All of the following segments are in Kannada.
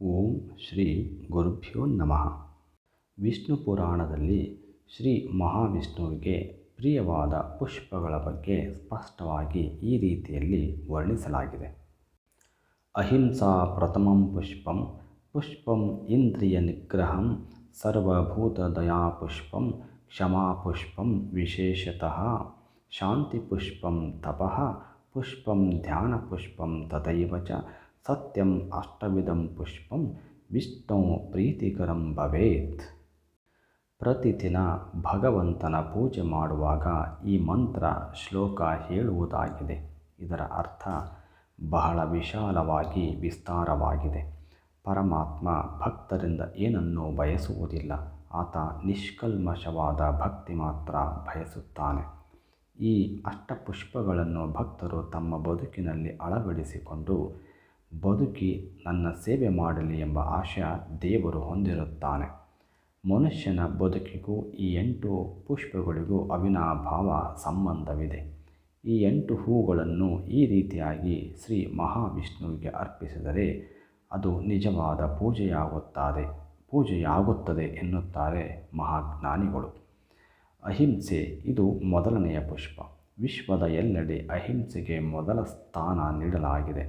ಓಂ ಶ್ರೀ ಗುರುಭ್ಯೋ ನಮಃ. ವಿಷ್ಣು ಪುರಾಣದಲ್ಲಿ ಶ್ರೀ ಮಹಾವಿಷ್ಣುವಿಗೆ ಪ್ರಿಯವಾದ ಪುಷ್ಪಗಳ ಬಗ್ಗೆ ಸ್ಪಷ್ಟವಾಗಿ ಈ ರೀತಿಯಲ್ಲಿ ವರ್ಣಿಸಲಾಗಿದೆ. ಅಹಿಂಸಾ ಪ್ರಥಮಂ ಪುಷ್ಪಂ, ಪುಷ್ಪಂ ಇಂದ್ರಿಯ ನಿಗ್ರಹಂ, ಸರ್ವಭೂತದಯಾ ಪುಷ್ಪಂ, ಕ್ಷಮಾ ಪುಷ್ಪಂ ವಿಶೇಷತಃ, ಶಾಂತಿ ಪುಷ್ಪಂ ತಪಃ, ಪುಷ್ಪಂ ಧ್ಯಾನ ಪುಷ್ಪಂ ತಥೈವ ಚ ಸತ್ಯಂ ಅಷ್ಟವಿಧಂ ಪುಷ್ಪಂ ವಿಷ್ಣು ಪ್ರೀತಿಕರಂ ಭವೇತ್. ಪ್ರತಿದಿನ ಭಗವಂತನ ಪೂಜೆ ಮಾಡುವಾಗ ಈ ಮಂತ್ರ ಶ್ಲೋಕ ಹೇಳುವುದಾಗಿದೆ. ಇದರ ಅರ್ಥ ಬಹಳ ವಿಶಾಲವಾಗಿ ವಿಸ್ತಾರವಾಗಿದೆ. ಪರಮಾತ್ಮ ಭಕ್ತರಿಂದ ಏನನ್ನೂ ಬಯಸುವುದಿಲ್ಲ. ಆತ ನಿಷ್ಕಲ್ಮಶವಾದ ಭಕ್ತಿ ಮಾತ್ರ ಬಯಸುತ್ತಾನೆ. ಈ ಅಷ್ಟಪುಷ್ಪಗಳನ್ನು ಭಕ್ತರು ತಮ್ಮ ಬದುಕಿನಲ್ಲಿ ಅಳವಡಿಸಿಕೊಂಡು ಬದುಕಿ ನನ್ನ ಸೇವೆ ಮಾಡಲಿ ಎಂಬ ಆಶಯ ದೇವರು ಹೊಂದಿರುತ್ತಾನೆ. ಮನುಷ್ಯನ ಬದುಕಿಗೂ ಈ 8 ಪುಷ್ಪಗಳಿಗೂ ಅವಿನಾಭಾವ ಸಂಬಂಧವಿದೆ. ಈ 8 ಹೂಗಳನ್ನು ಈ ರೀತಿಯಾಗಿ ಶ್ರೀ ಮಹಾವಿಷ್ಣುವಿಗೆ ಅರ್ಪಿಸಿದರೆ ಅದು ನಿಜವಾದ ಪೂಜೆಯಾಗುತ್ತದೆ ಎನ್ನುತ್ತಾರೆ ಮಹಾಜ್ಞಾನಿಗಳು. ಅಹಿಂಸೆ ಇದು ಮೊದಲನೆಯ ಪುಷ್ಪ. ವಿಶ್ವದ ಎಲ್ಲೆಡೆ ಅಹಿಂಸೆಗೆ ಮೊದಲ ಸ್ಥಾನ ನೀಡಲಾಗಿದೆ.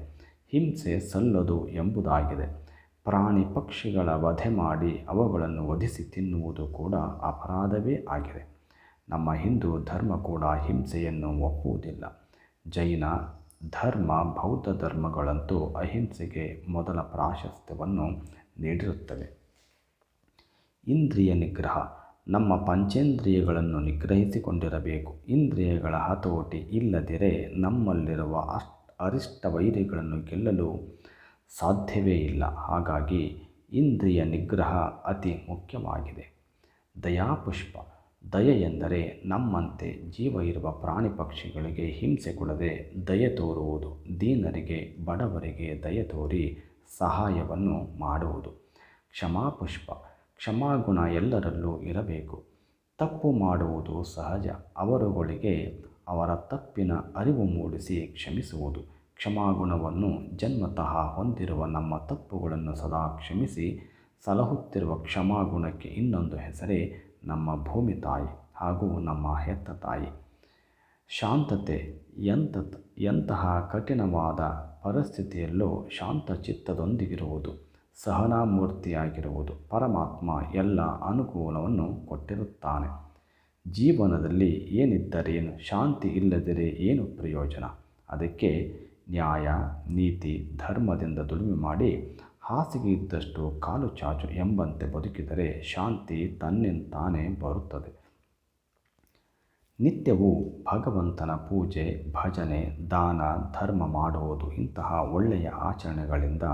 ಹಿಂಸೆ ಸಲ್ಲದು ಎಂಬುದಾಗಿದೆ. ಪ್ರಾಣಿ ಪಕ್ಷಿಗಳ ವಧೆ ಮಾಡಿ ಅವುಗಳನ್ನು ವಧಿಸಿ ತಿನ್ನುವುದು ಕೂಡ ಅಪರಾಧವೇ ಆಗಿದೆ. ನಮ್ಮ ಹಿಂದೂ ಧರ್ಮ ಕೂಡ ಹಿಂಸೆಯನ್ನು ಒಪ್ಪುವುದಿಲ್ಲ. ಜೈನ ಧರ್ಮ, ಬೌದ್ಧ ಧರ್ಮಗಳಂತೂ ಅಹಿಂಸೆಗೆ ಮೊದಲ ಪ್ರಾಶಸ್ತ್ಯವನ್ನು ನೀಡಿರುತ್ತವೆ. ಇಂದ್ರಿಯ ನಿಗ್ರಹ. ನಮ್ಮ ಪಂಚೇಂದ್ರಿಯಗಳನ್ನು ನಿಗ್ರಹಿಸಿಕೊಂಡಿರಬೇಕು. ಇಂದ್ರಿಯಗಳ ಹತೋಟಿ ಇಲ್ಲದಿರೇ ನಮ್ಮಲ್ಲಿರುವ ಅರಿಷ್ಟ ವೈರಿಗಳನ್ನು ಗೆಲ್ಲಲು ಸಾಧ್ಯವೇ ಇಲ್ಲ. ಹಾಗಾಗಿ ಇಂದ್ರಿಯ ನಿಗ್ರಹ ಅತಿ ಮುಖ್ಯವಾಗಿದೆ. ದಯಾಪುಷ್ಪ. ದಯೆ ಎಂದರೆ ನಮ್ಮಂತೆ ಜೀವ ಇರುವ ಪ್ರಾಣಿ ಪಕ್ಷಿಗಳಿಗೆ ಹಿಂಸೆ ಕೊಡದೆ ದಯೆ ತೋರುವುದು. ದೀನರಿಗೆ, ಬಡವರಿಗೆ ದಯೆ ತೋರಿ ಸಹಾಯವನ್ನು ಮಾಡುವುದು. ಕ್ಷಮಾಪುಷ್ಪ. ಕ್ಷಮಾಗುಣ ಎಲ್ಲರಲ್ಲೂ ಇರಬೇಕು. ತಪ್ಪು ಮಾಡುವುದು ಸಹಜ. ಅವರುಗಳಿಗೆ ಅವರ ತಪ್ಪಿನ ಅರಿವು ಮೂಡಿಸಿ ಕ್ಷಮಿಸುವುದು. ಕ್ಷಮಾಗುಣವನ್ನು ಜನ್ಮತಃ ಹೊಂದಿರುವ ನಮ್ಮ ತಪ್ಪುಗಳನ್ನು ಸದಾ ಕ್ಷಮಿಸಿ ಸಲಹುತ್ತಿರುವ ಕ್ಷಮಾಗುಣಕ್ಕೆ ಇನ್ನೊಂದು ಹೆಸರೇ ನಮ್ಮ ಭೂಮಿ ತಾಯಿ ಹಾಗೂ ನಮ್ಮ ಹೆತ್ತ ತಾಯಿ. ಶಾಂತತೆ. ಎಂತಹ ಕಠಿಣವಾದ ಪರಿಸ್ಥಿತಿಯಲ್ಲೂ ಶಾಂತ ಚಿತ್ತದೊಂದಿಗಿರುವುದು, ಸಹನಾಮೂರ್ತಿಯಾಗಿರುವುದು. ಪರಮಾತ್ಮ ಎಲ್ಲ ಅನುಕೂಲವನ್ನು ಕೊಟ್ಟಿರುತ್ತಾನೆ. ಜೀವನದಲ್ಲಿ ಏನಿದ್ದರೇನು, ಶಾಂತಿ ಇಲ್ಲದಿರೇ ಏನು ಪ್ರಯೋಜನ? ಅದಕ್ಕೆ ನ್ಯಾಯ, ನೀತಿ, ಧರ್ಮದಿಂದ ದುಡಿಮೆ ಮಾಡಿ ಹಾಸಿಗೆ ಇದ್ದಷ್ಟು ಕಾಲು ಚಾಚು ಎಂಬಂತೆ ಬದುಕಿದರೆ ಶಾಂತಿ ತನ್ನಿಂತಾನೇ ಬರುತ್ತದೆ. ನಿತ್ಯವೂ ಭಗವಂತನ ಪೂಜೆ, ಭಜನೆ, ದಾನ, ಧರ್ಮ ಮಾಡುವುದು. ಇಂತಹ ಒಳ್ಳೆಯ ಆಚರಣೆಗಳಿಂದ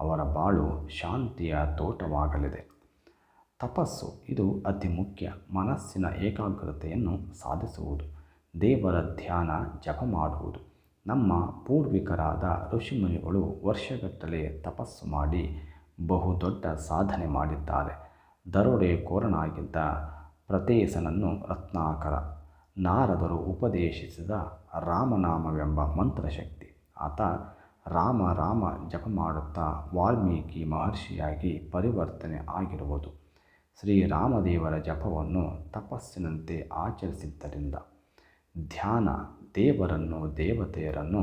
ಅವರ ಬಾಳು ಶಾಂತಿಯ ತೋಟವಾಗಲಿದೆ. ತಪಸ್ಸು. ಇದು ಅತಿ ಮುಖ್ಯ. ಮನಸ್ಸಿನ ಏಕಾಗ್ರತೆಯನ್ನು ಸಾಧಿಸುವುದು. ದೇವರ ಧ್ಯಾನ, ಜಪ ಮಾಡುವುದು. ನಮ್ಮ ಪೂರ್ವಿಕರಾದ ಋಷಿಮುನಿಗಳು ವರ್ಷಗಟ್ಟಲೆ ತಪಸ್ಸು ಮಾಡಿ ಬಹುದೊಡ್ಡ ಸಾಧನೆ ಮಾಡಿದ್ದಾರೆ. ದರೋಡೆಕೋರನಾಗಿದ್ದ ಪ್ರತೇಸನನ್ನು ರತ್ನಾಕರ ನಾರದರು ಉಪದೇಶಿಸಿದ ರಾಮನಾಮವೆಂಬ ಮಂತ್ರಶಕ್ತಿ. ಆತ ರಾಮ ರಾಮ ಜಪ ಮಾಡುತ್ತಾ ವಾಲ್ಮೀಕಿ ಮಹರ್ಷಿಯಾಗಿ ಪರಿವರ್ತನೆ ಆಗಿರುವುದು ಶ್ರೀರಾಮದೇವರ ಜಪವನ್ನು ತಪಸ್ಸಿನಂತೆ ಆಚರಿಸಿದ್ದರಿಂದ. ಧ್ಯಾನ. ದೇವರನ್ನು, ದೇವತೆಯರನ್ನು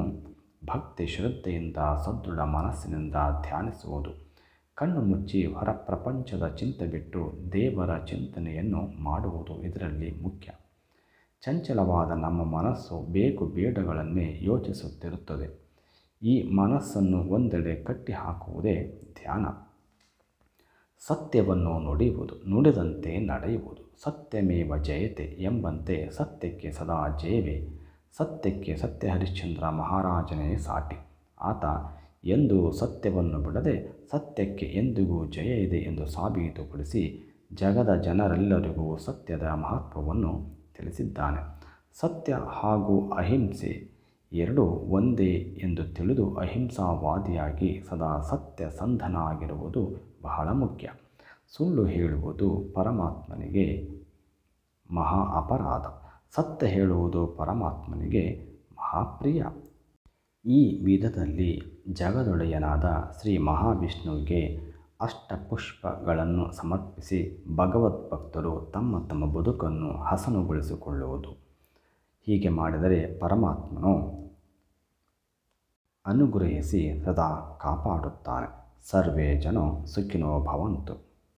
ಭಕ್ತಿ ಶ್ರದ್ಧೆಯಿಂದ ಸದೃಢ ಮನಸ್ಸಿನಿಂದ ಧ್ಯಾನಿಸುವುದು. ಕಣ್ಣು ಮುಚ್ಚಿ ಹೊರ ಪ್ರಪಂಚದ ಚಿಂತೆ ಬಿಟ್ಟು ದೇವರ ಚಿಂತನೆಯನ್ನು ಮಾಡುವುದು ಇದರಲ್ಲಿ ಮುಖ್ಯ. ಚಂಚಲವಾದ ನಮ್ಮ ಮನಸ್ಸು ಬೇಕು ಬೇಡಗಳನ್ನೇ ಯೋಚಿಸುತ್ತಿರುತ್ತದೆ. ಈ ಮನಸ್ಸನ್ನು ಒಂದೆಡೆ ಕಟ್ಟಿಹಾಕುವುದೇ ಧ್ಯಾನ. ಸತ್ಯವನ್ನು ನುಡಿಯುವುದು, ನುಡಿದಂತೆ ನಡೆಯುವುದು. ಸತ್ಯಮೇವ ಜಯತೆ ಎಂಬಂತೆ ಸತ್ಯಕ್ಕೆ ಸದಾ ಜಯವೇ. ಸತ್ಯಕ್ಕೆ ಸತ್ಯ ಹರಿಶ್ಚಂದ್ರ ಮಹಾರಾಜನೇ ಸಾಟಿ. ಆತ ಎಂದೂ ಸತ್ಯವನ್ನು ಬಿಡದೆ ಸತ್ಯಕ್ಕೆ ಎಂದಿಗೂ ಜಯ ಇದೆ ಎಂದು ಸಾಬೀತುಪಡಿಸಿ ಜಗದ ಜನರೆಲ್ಲರಿಗೂ ಸತ್ಯದ ಮಹತ್ವವನ್ನು ತಿಳಿಸಿದ್ದಾನೆ. ಸತ್ಯ ಹಾಗೂ ಅಹಿಂಸೆ ಎರಡೂ ಒಂದೇ ಎಂದು ತಿಳಿದು ಅಹಿಂಸಾವಾದಿಯಾಗಿ ಸದಾ ಸತ್ಯಸಂಧನಾಗಿರುವುದು ಬಹಳ ಮುಖ್ಯ. ಸುಳ್ಳು ಹೇಳುವುದು ಪರಮಾತ್ಮನಿಗೆ ಮಹಾ ಅಪರಾಧ. ಸತ್ಯ ಹೇಳುವುದು ಪರಮಾತ್ಮನಿಗೆ ಮಹಾಪ್ರಿಯ. ಈ ವಿಧದಲ್ಲಿ ಜಗದೊಡೆಯನಾದ ಶ್ರೀ ಮಹಾವಿಷ್ಣುವಿಗೆ ಅಷ್ಟಪುಷ್ಪಗಳನ್ನು ಸಮರ್ಪಿಸಿ ಭಗವದ್ಭಕ್ತರು ತಮ್ಮ ತಮ್ಮ ಬದುಕನ್ನು ಹಸನುಗೊಳಿಸಿಕೊಳ್ಳುವುದು. ಹೀಗೆ ಮಾಡಿದರೆ ಪರಮಾತ್ಮನು ಅನುಗ್ರಹಿಸಿ ಸದಾ ಕಾಪಾಡುತ್ತಾನೆ. ಸರ್ವೇ ಜನೋ ಸುಖಿನೋ ಭವಂತು.